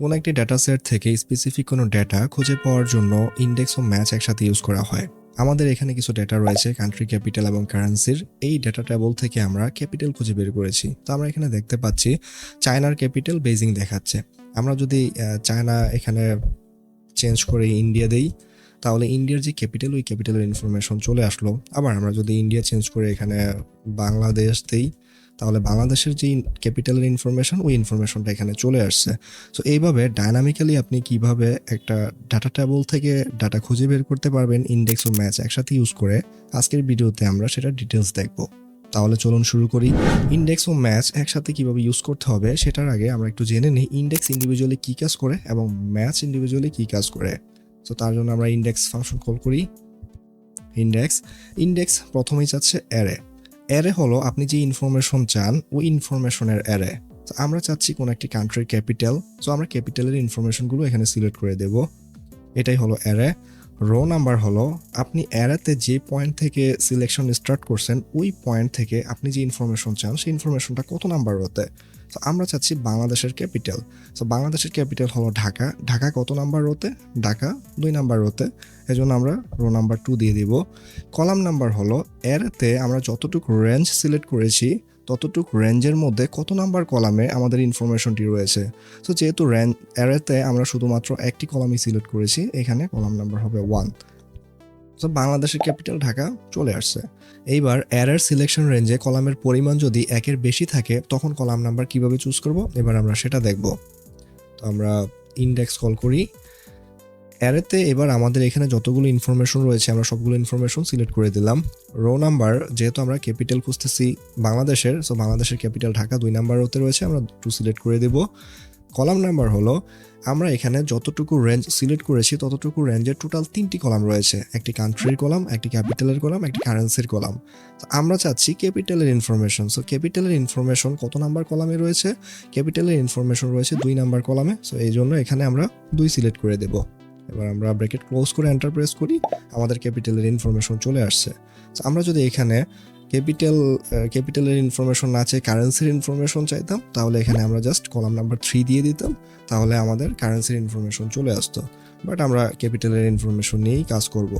কোন একটি data set থেকে স্পেসিফিক কোনো ডেটা খুঁজে পাওয়ার জন্য ইন্ডেক্স ও ম্যাচ একসাথে ইউজ করা হয়। আমাদের এখানে কিছু ডেটা রয়েছে কান্ট্রি, ক্যাপিটাল এবং কারেন্সির। এই ডেটা টেবল থেকে আমরা ক্যাপিটাল খুঁজে বের করেছি। তো আমরা এখানে দেখতে পাচ্ছি চায়নার ক্যাপিটাল বেইজিং দেখাচ্ছে। আমরা যদি চায়না এখানে চেঞ্জ করে ইন্ডিয়া দেই, তাহলে ইন্ডিয়ার যে ক্যাপিটাল, ওই ক্যাপিটালের ইনফরমেশন চলে আসলো। আবার আমরা যদি ইন্ডিয়া চেঞ্জ করে এখানে বাংলাদেশ দেই, তাহলে বাংলাদেশের যে ক্যাপিটালের ইনফরমেশন, ওই ইনফরমেশনটা এখানে চলে আসছে। সো এইভাবে ডায়নামিক্যালি আপনি কিভাবে একটা ডাটা টেবল থেকে ডাটা খুঁজে বের করতে পারবেন ইন্ডেক্স ও ম্যাচ একসাথে ইউজ করে, আজকের ভিডিওতে আমরা সেটা ডিটেলস দেখব। তাহলে চলুন শুরু করি। ইন্ডেক্স ও ম্যাচ একসাথে কিভাবে ইউজ করতে হবে সেটার আগে আমরা একটু জেনে নিই ইন্ডেক্স ইন্ডিভিজুয়ালি কী কাজ করে এবং ম্যাচ ইন্ডিভিজুয়ালি কী কাজ করে। সো তার জন্য আমরা ইন্ডেক্স ফাংশন কল করি। ইন্ডেক্স প্রথমেই চাচ্ছে অ্যারে। অ্যারে হলো আপনি যে ইনফরমেশন চান ওই ইনফরমেশনের অ্যারে। তো আমরা চাচ্ছি কোন একটি কান্ট্রির ক্যাপিটাল, সো আমরা ক্যাপিটালের ইনফরমেশনগুলো এখানে সিলেক্ট করে দেব। এটাই হলো অ্যারে। রো নাম্বার হলো আপনি অ্যারেতে যে পয়েন্ট থেকে সিলেকশন স্টার্ট করছেন ওই পয়েন্ট থেকে আপনি যে ইনফরমেশন চান সেই ইনফরমেশনটা কত নাম্বার রোতে। তো আমরা চাচ্ছি বাংলাদেশের ক্যাপিটাল। সো বাংলাদেশের ক্যাপিটাল হলো ঢাকা। ঢাকা কত নাম্বার রোতে? ঢাকা 2 নাম্বার রোতে। এজন্য আমরা রো নাম্বার 2 দিয়ে দিব। কলাম নাম্বার হলো অ্যারেতে আমরা যতটুকু রেঞ্জ সিলেক্ট করেছি ততটুকু রেঞ্জের মধ্যে কত নাম্বার কলামে আমাদের ইনফরমেশনটি রয়েছে। সো যেহেতু অ্যারেতে আমরা শুধুমাত্র একটি কলামই সিলেক্ট করেছি, এখানে কলাম নাম্বার হবে 1। সো বাংলাদেশের ক্যাপিটাল ঢাকা চলে আসছে। এইবার অ্যারের সিলেকশন রেঞ্জে কলামের পরিমাণ যদি 1-এর বেশি থাকে তখন কলাম নাম্বার কিভাবে চুজ করব, এবার আমরা সেটা দেখব। তো আমরা ইন্ডেক্স কল করি। অ্যারেতে এবার আমাদের এখানে যতগুলো ইনফরমেশন রয়েছে আমরা সবগুলো ইনফরমেশন সিলেক্ট করে দিলাম। রো নাম্বার যেহেতু আমরা ক্যাপিটাল খুঁজতেছি বাংলাদেশের, সো বাংলাদেশের ক্যাপিটাল ঢাকা 2 নাম্বার রোতে রয়েছে, আমরা 2 সিলেক্ট করে দেব। কলাম নাম্বার হলো আমরা এখানে যতটুকু রেঞ্জ সিলেক্ট করেছি ততটুকু রেঞ্জের টোটাল 3টি কলাম রয়েছে, একটি কান্ট্রির কলাম, একটি ক্যাপিটালের কলাম, একটি কারেন্সির কলাম। আমরা চাচ্ছি ক্যাপিটালের ইনফরমেশন। সো ক্যাপিটালের ইনফরমেশন কত নাম্বার কলামে রয়েছে? ক্যাপিটালের ইনফরমেশন রয়েছে 2 নাম্বার কলামে। সো এই জন্য এখানে আমরা 2 সিলেক্ট করে দেব। এবার আমরা ব্র্যাকেট ক্লোজ করে এন্টার প্রেস করি, আমাদের ক্যাপিটালের ইনফরমেশন চলে আসছে। আমরা যদি এখানে ক্যাপিটালের ইনফরমেশন না চাই, কারেন্সির ইনফরমেশন চাইতাম, তাহলে এখানে আমরা জাস্ট কলাম নাম্বার 3 দিয়ে দিতাম, তাহলে আমাদের কারেন্সির ইনফরমেশন চলে আসতো। বাট আমরা ক্যাপিটালের ইনফরমেশন নিয়েই কাজ করব।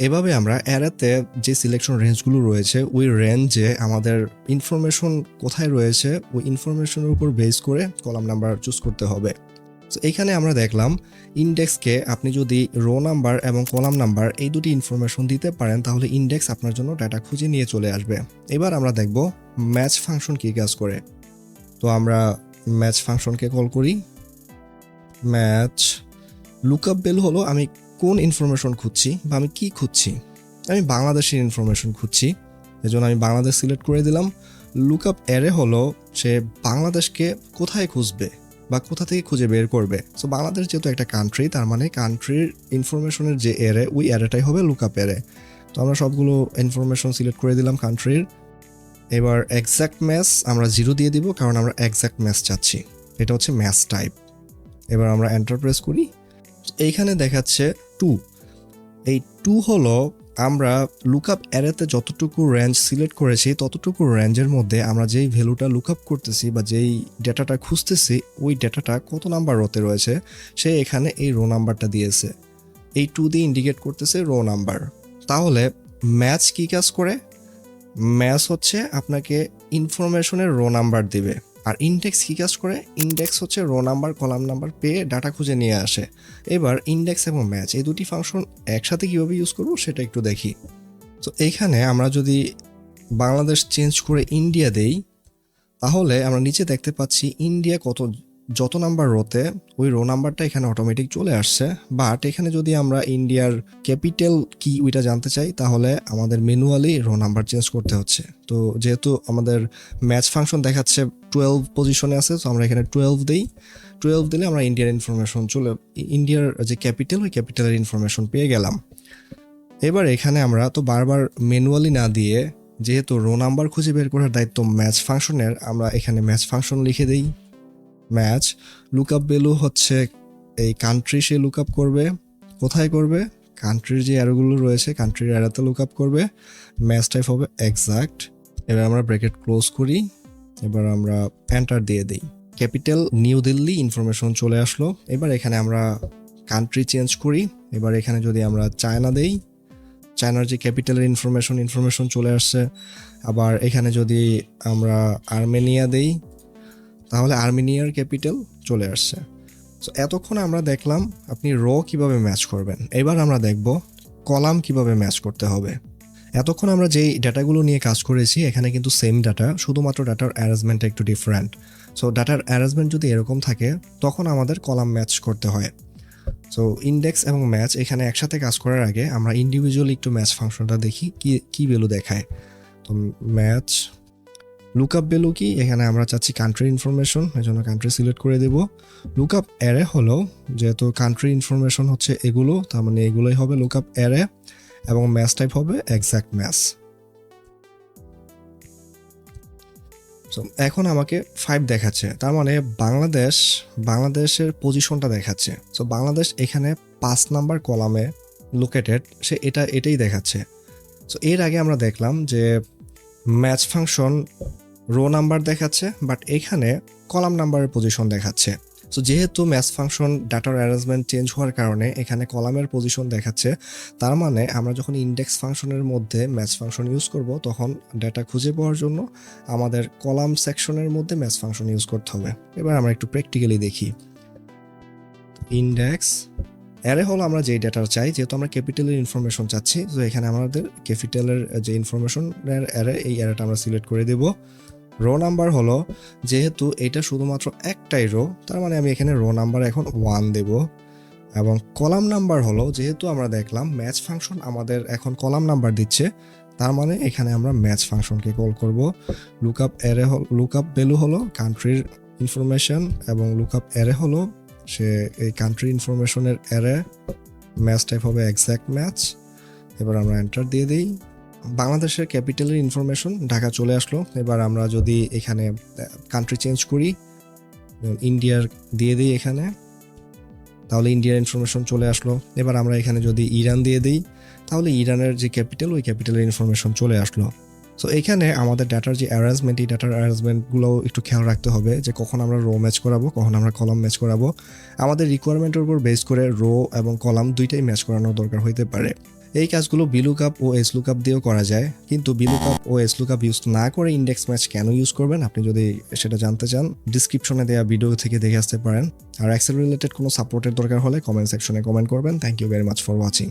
এভাবে আমরা অ্যারেতে যে সিলেকশন রেঞ্জগুলো রয়েছে ওই রেঞ্জে আমাদের ইনফরমেশন কোথায় রয়েছে ওই ইনফরমেশনের উপর বেস করে কলাম নাম্বার চুজ করতে হবে। তো এইখানে আমরা দেখলাম ইন্ডেক্সকে আপনি যদি রো নাম্বার এবং কলাম নাম্বার এই দুটি ইনফরমেশন দিতে পারেন তাহলে ইন্ডেক্স আপনার জন্য ডাটা খুঁজে নিয়ে চলে আসবে। এবার আমরা দেখব ম্যাচ ফাংশন কী কাজ করে। তো আমরা ম্যাচ ফাংশনকে কল করি। ম্যাচ লুকআপ ভ্যালু হলো আমি কোন ইনফরমেশন খুঁজছি বা আমি কি খুঁজছি। আমি বাংলাদেশের ইনফরমেশন খুঁজছি, এজন্য আমি বাংলাদেশ সিলেক্ট করে দিলাম। লুকআপ অ্যারে হলো সে বাংলাদেশকে কোথায় খুঁজবে বা কোথা থেকে খুঁজে বের করবে। সো বাংলাদেশ যেহেতু একটা কান্ট্রি, তার মানে কান্ট্রির ইনফরমেশনের যে অ্যারে ওই অ্যারেটাই হবে লুকআপ অ্যারে। তো আমরা সবগুলো ইনফরমেশন সিলেক্ট করে দিলাম কান্ট্রির। এবার এক্স্যাক্ট ম্যাচ আমরা 0 দিয়ে দিব, কারণ আমরা এক্স্যাক্ট ম্যাচ চাচ্ছি, এটা হচ্ছে ম্যাচ টাইপ। এবার আমরা এন্টার প্রেস করি। এইখানে দেখাচ্ছে 2। এই 2 হলো আমরা লুকআপ অ্যারেতে যতটুকু রেঞ্জ সিলেক্ট করেছি ততটুকু রেঞ্জের মধ্যে আমরা যেই ভ্যালুটা লুকআপ করতেছি বা যেই ডেটাটা খুঁজতেছি ওই ডেটাটা কত নাম্বার রোতে রয়েছে সে এখানে এই রো নাম্বারটা দিয়েছে। এই 2 দিয়ে ইন্ডিকেট করতেছে রো নাম্বার। তাহলে ম্যাচ কি কাজ করে? ম্যাচ হচ্ছে আপনাকে ইনফরমেশনের রো নাম্বার দিবে। আর ইন্ডেক্স কী কাজ করে? ইন্ডেক্স হচ্ছে রো নাম্বার কলাম নাম্বার পেয়ে ডাটা খুঁজে নিয়ে আসে। এবার ইন্ডেক্স এবং ম্যাচ এই দুটি ফাংশন একসাথে কীভাবে ইউজ করবো সেটা একটু দেখি। তো এইখানে আমরা যদি বাংলাদেশ চেঞ্জ করে ইন্ডিয়া দেই, তাহলে আমরা নিচে দেখতে পাচ্ছি ইন্ডিয়া যত নাম্বার রোতে ওই রো নাম্বারটা এখানে অটোমেটিক চলে আসছে। বাট এখানে যদি আমরা ইন্ডিয়ার ক্যাপিটাল কি ওইটা জানতে চাই তাহলে আমাদের ম্যানুয়ালি রো নাম্বার চেঞ্জ করতে হচ্ছে। তো যেহেতু আমাদের ম্যাচ ফাংশন দেখাচ্ছে 12 পজিশনে আছে, তো আমরা এখানে 12 দিই। 12 দিলে আমরা ইন্ডিয়ার ইনফরমেশন ইন্ডিয়ার যে ক্যাপিটাল ওই ক্যাপিটালের ইনফরমেশন পেয়ে গেলাম। এবার এখানে আমরা তো বারবার ম্যানুয়ালি না দিয়ে, যেহেতু রো নাম্বার খুঁজে বের করার দায়িত্ব ম্যাচ ফাংশনের, আমরা এখানে ম্যাচ ফাংশন লিখে দিই। ম্যাচ লুকআপ ভ্যালু হচ্ছে এই কান্ট্রি সে লুকআপ করবে। কোথায় করবে? কান্ট্রির যে অ্যারোগুলো রয়েছে কান্ট্রির অ্যারোতে লুকআপ করবে। ম্যাচ টাইপ হবে এক্সাক্ট। এবার আমরা ব্র্যাকেট ক্লোজ করি। এবার আমরা এন্টার দিয়ে দিই। ক্যাপিটাল নিউ দিল্লি ইনফরমেশন চলে আসলো। এবার এখানে আমরা কান্ট্রি চেঞ্জ করি। এবার এখানে যদি আমরা চায়না দেই, চায়নার যে ক্যাপিটালের ইনফরমেশন চলে আসছে। আবার এখানে যদি আমরা আর্মেনিয়া দেই, তাহলে আর্মেনিয়ার ক্যাপিটাল চলে আসছে। সো এতক্ষণ আমরা দেখলাম আপনি র কিভাবে ম্যাচ করবেন। এবার আমরা দেখব কলাম কিভাবে ম্যাচ করতে হবে। এতক্ষণ আমরা যেই ডাটাগুলো নিয়ে কাজ করেছি এখানে কিন্তু সেম ডাটা, শুধুমাত্র ডাটার অ্যারেঞ্জমেন্টটা একটু ডিফারেন্ট। সো ডাটার অ্যারেঞ্জমেন্ট যদি এরকম থাকে তখন আমাদের কলাম ম্যাচ করতে হয়। সো ইন্ডেক্স এবং ম্যাচ এখানে একসাথে কাজ করার আগে আমরা ইন্ডিভিজুয়ালি একটু ম্যাচ ফাংশনটা দেখি কি ভ্যালু দেখায়। তো ম্যাচ লুকআপ ভ্যালু কি, এখানে আমরা চাচ্ছি কান্ট্রি ইনফরমেশন, এই জন্য কান্ট্রি সিলেক্ট করে দেব। লুকআপ অ্যারে হলো, যেহেতু কান্ট্রি ইনফরমেশন হচ্ছে এগুলো, তার মানে এগুলোই হবে লুকআপ অ্যারে, এবং ম্যাচ টাইপ হবে এক্সাক্ট ম্যাচ। সো এখন আমাকে 5 দেখাচ্ছে, তার মানে বাংলাদেশের পজিশনটা দেখাচ্ছে। সো বাংলাদেশ এখানে 5 নাম্বার কলামে লোকেটেড, সে এটাই দেখাচ্ছে। সো এর আগে আমরা দেখলাম যে ম্যাচ ফাংশন রো নাম্বার দেখাচ্ছে, বাট এখানে কলাম নাম্বারের পজিশন দেখাচ্ছে। সো যেহেতু ম্যাচ ফাংশন ডাটার অ্যারেঞ্জমেন্ট চেঞ্জ হওয়ার কারণে এখানে কলামের পজিশন দেখাচ্ছে, তার মানে আমরা যখন ইন্ডেক্স ফাংশনের মধ্যে ম্যাচ ফাংশন ইউজ করব তখন ডাটা খুঁজে পাওয়ার জন্য আমাদের কলাম সেকশনের মধ্যে ম্যাচ ফাংশন ইউজ করতে হবে। এবার আমরা একটু প্র্যাকটিক্যালি দেখি। ইন্ডেক্স অ্যারে হলো আমরা যেই ডাটা চাই, যেহেতু আমরা ক্যাপিটালের ইনফরমেশন চাচ্ছি, তো এখানে আমাদের ক্যাপিটালের যে ইনফরমেশনের অ্যারে, এই অ্যারেটা আমরা সিলেক্ট করে দেব। রো নাম্বার হলো, যেহেতু এটা শুধুমাত্র একটাই রো, তার মানে আমি এখানে রো নাম্বার এখন 1 দেব। এবং কলাম নাম্বার হলো, যেহেতু আমরা দেখলাম ম্যাচ ফাংশন আমাদের এখন কলাম নাম্বার দিচ্ছে, তার মানে এখানে আমরা ম্যাচ ফাংশনকে কল করব। লুকআপ অ্যারে লুকআপ ভ্যালু হলো কান্ট্রির ইনফরমেশন, এবং লুকআপ অ্যারে হলো সে এই কান্ট্রি ইনফরমেশনের অ্যারে, ম্যাচ টাইপ হবে এক্সাক্ট ম্যাচ। এবার আমরা এন্টার দিয়ে দিই। বাংলাদেশের ক্যাপিটালের ইনফরমেশন ঢাকা চলে আসলো। এবার আমরা যদি এখানে কান্ট্রি চেঞ্জ করি, ইন্ডিয়ার দিয়ে দিই এখানে, তাহলে ইন্ডিয়ার ইনফরমেশন চলে আসলো। এবার আমরা এখানে যদি ইরান দিয়ে দিই, তাহলে ইরানের যে ক্যাপিটাল, ওই ক্যাপিটালের ইনফরমেশন চলে আসলো। সো এখানে আমাদের ডাটার যে অ্যারেঞ্জমেন্ট, এই ডাটার অ্যারেঞ্জমেন্টগুলো একটু খেয়াল রাখতে হবে যে কখন আমরা রো ম্যাচ করাবো, কখন আমরা কলাম ম্যাচ করাবো। আমাদের রিকোয়ারমেন্টের উপর বেস করে রো এবং কলাম দুইটাই ম্যাচ করানোর দরকার হইতে পারে। এই কাজগুলো VLOOKUP ও SLOOKUP দিয়েও করা যায়, কিন্তু VLOOKUP ও SLOOKUP ইউজ না করে ইন্ডেক্স ম্যাচ কেন ইউজ করবেন, আপনি যদি সেটা জানতে চান ডিসক্রিপশনে দেওয়া ভিডিও থেকে দেখে আসতে পারেন। আর এক্সেল রিলেটেড কোনো সাপোর্টের দরকার হলে কমেন্ট সেকশনে কমেন্ট করবেন। Thank you very much for watching.